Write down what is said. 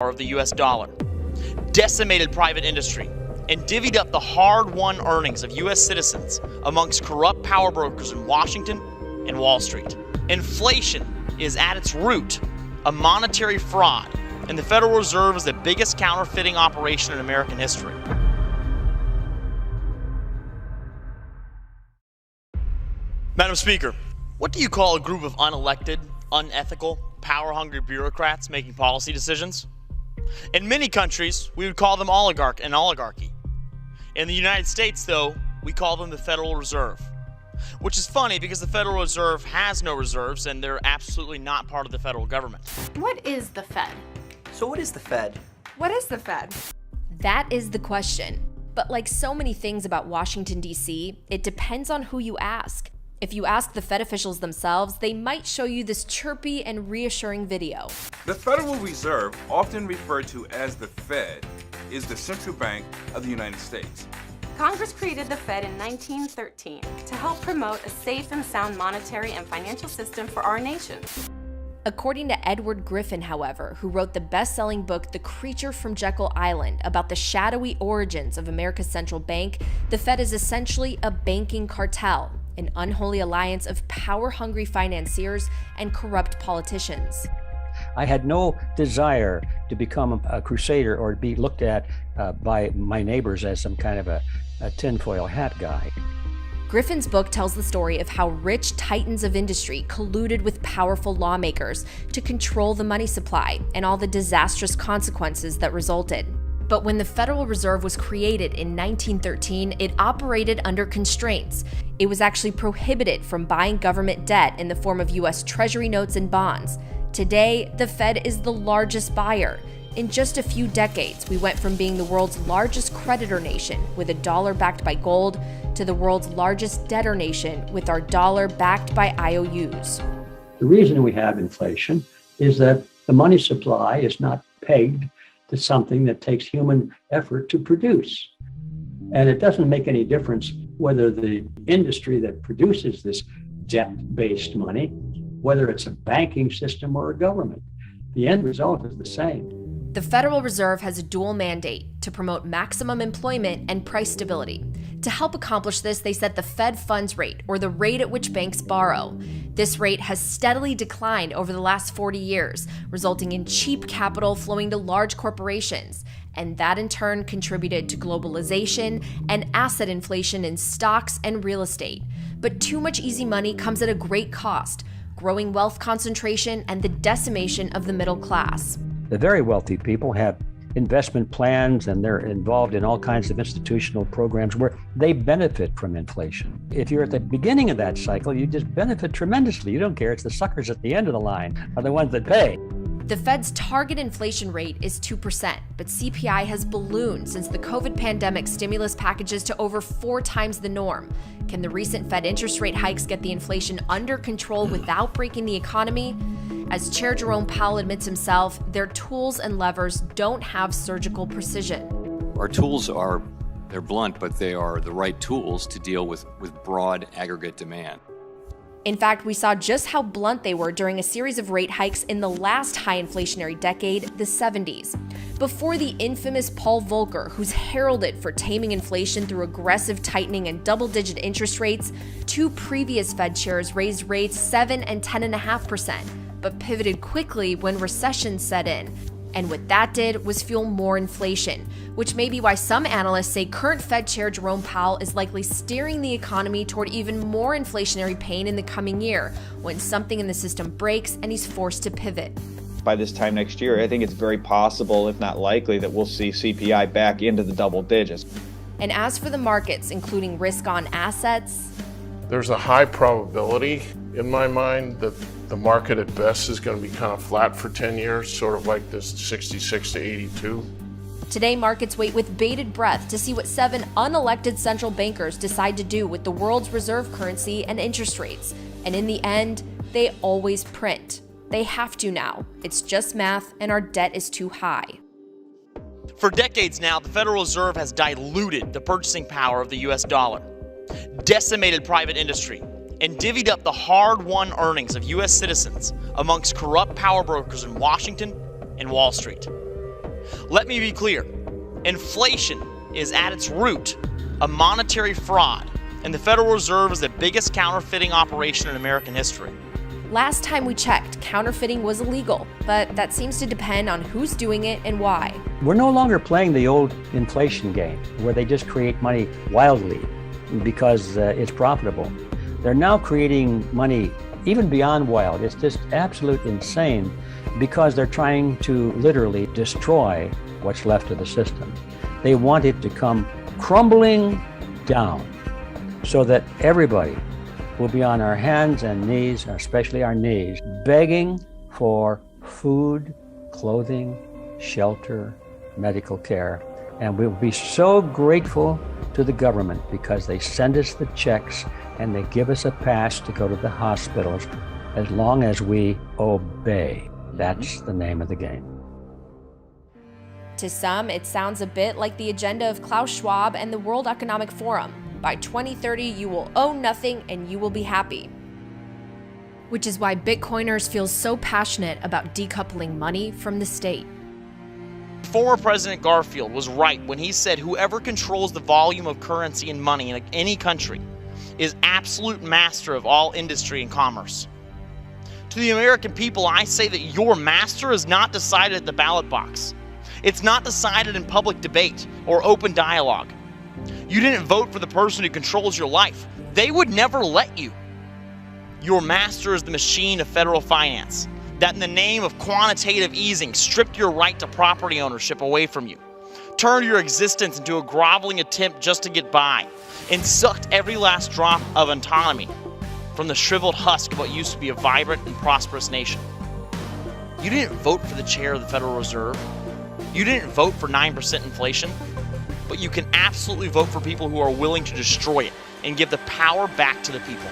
of the US dollar, decimated private industry, and divvied up the hard-won earnings of US citizens amongst corrupt power brokers in Washington and Wall Street. Inflation is at its root a monetary fraud, and the Federal Reserve is the biggest counterfeiting operation in American history. Madam Speaker, what do you call a group of unelected, unethical, power-hungry bureaucrats making policy decisions? In many countries, we would call them an oligarchy. In the United States, though, we call them the Federal Reserve. Which is funny because the Federal Reserve has no reserves and they're absolutely not part of the federal government. What is the Fed? So what is the Fed? What is the Fed? That is the question. But like so many things about Washington, D.C., it depends on who you ask. If you ask the Fed officials themselves, they might show you this chirpy and reassuring video. The Federal Reserve, often referred to as the Fed, is the central bank of the United States. Congress created the Fed in 1913 to help promote a safe and sound monetary and financial system for our nation. According to Edward Griffin, however, who wrote the best-selling book The Creature from Jekyll Island about the shadowy origins of America's central bank, the Fed is essentially a banking cartel, an unholy alliance of power-hungry financiers and corrupt politicians. I had no desire to become a crusader or be looked at by my neighbors as some kind of a tinfoil hat guy. Griffin's book tells the story of how rich titans of industry colluded with powerful lawmakers to control the money supply and all the disastrous consequences that resulted. But when the Federal Reserve was created in 1913, it operated under constraints. It was actually prohibited from buying government debt in the form of U.S. Treasury notes and bonds. Today, the Fed is the largest buyer. In just a few decades, we went from being the world's largest creditor nation with a dollar backed by gold to the world's largest debtor nation with our dollar backed by IOUs. The reason we have inflation is that the money supply is not pegged to something that takes human effort to produce. And it doesn't make any difference whether the industry that produces this debt-based money, whether it's a banking system or a government. The end result is the same. The Federal Reserve has a dual mandate to promote maximum employment and price stability. To help accomplish this, they set the Fed funds rate, or the rate at which banks borrow. This rate has steadily declined over the last 40 years, resulting in cheap capital flowing to large corporations. And that in turn contributed to globalization and asset inflation in stocks and real estate. But too much easy money comes at a great cost: growing wealth concentration and the decimation of the middle class. The very wealthy people have investment plans and they're involved in all kinds of institutional programs where they benefit from inflation. If you're at the beginning of that cycle, you just benefit tremendously. You don't care. It's the suckers at the end of the line are the ones that pay. The Fed's target inflation rate is 2%, but CPI has ballooned since the COVID pandemic stimulus packages to over 4 times the norm. Can the recent Fed interest rate hikes get the inflation under control without breaking the economy? As Chair Jerome Powell admits himself, their tools and levers don't have surgical precision. Our tools they're blunt, but they are the right tools to deal with broad aggregate demand. In fact, we saw just how blunt they were during a series of rate hikes in the last high inflationary decade, the 70s. Before the infamous Paul Volcker, who's heralded for taming inflation through aggressive tightening and double-digit interest rates, 2 previous Fed chairs raised rates 7 and 10.5%, but pivoted quickly when recessions set in. And what that did was fuel more inflation, which may be why some analysts say current Fed Chair Jerome Powell is likely steering the economy toward even more inflationary pain in the coming year, when something in the system breaks and he's forced to pivot. By this time next year, I think it's very possible, if not likely, that we'll see CPI back into the double digits. And as for the markets, including risk-on assets, there's a high probability in my mind that the market at best is going to be kind of flat for 10 years, sort of like this 66 to 82. Today, markets wait with bated breath to see what 7 unelected central bankers decide to do with the world's reserve currency and interest rates. And in the end, they always print. They have to now. It's just math, and our debt is too high. For decades now, the Federal Reserve has diluted the purchasing power of the US dollar, decimated private industry, and divvied up the hard-won earnings of U.S. citizens amongst corrupt power brokers in Washington and Wall Street. Let me be clear. Inflation is at its root a monetary fraud, and the Federal Reserve is the biggest counterfeiting operation in American history. Last time we checked, counterfeiting was illegal, but that seems to depend on who's doing it and why. We're no longer playing the old inflation game where they just create money wildly because it's profitable. They're now creating money even beyond wild. It's just absolute insane because they're trying to literally destroy what's left of the system. They want it to come crumbling down so that everybody will be on our hands and knees, especially our knees, begging for food, clothing, shelter, medical care. And we'll be so grateful to the government because they send us the checks and they give us a pass to go to the hospitals as long as we obey. That's the name of the game. To some, it sounds a bit like the agenda of Klaus Schwab and the World Economic Forum. By 2030, you will own nothing and you will be happy. Which is why Bitcoiners feel so passionate about decoupling money from the state. Former President Garfield was right when he said whoever controls the volume of currency and money in any country is absolute master of all industry and commerce. To the American people, I say that your master is not decided at the ballot box. It's not decided in public debate or open dialogue. You didn't vote for the person who controls your life. They would never let you. Your master is the machine of federal finance that in the name of quantitative easing stripped your right to property ownership away from you, turned your existence into a groveling attempt just to get by, and sucked every last drop of autonomy from the shriveled husk of what used to be a vibrant and prosperous nation. You didn't vote for the chair of the Federal Reserve. You didn't vote for 9% inflation, but you can absolutely vote for people who are willing to destroy it and give the power back to the people.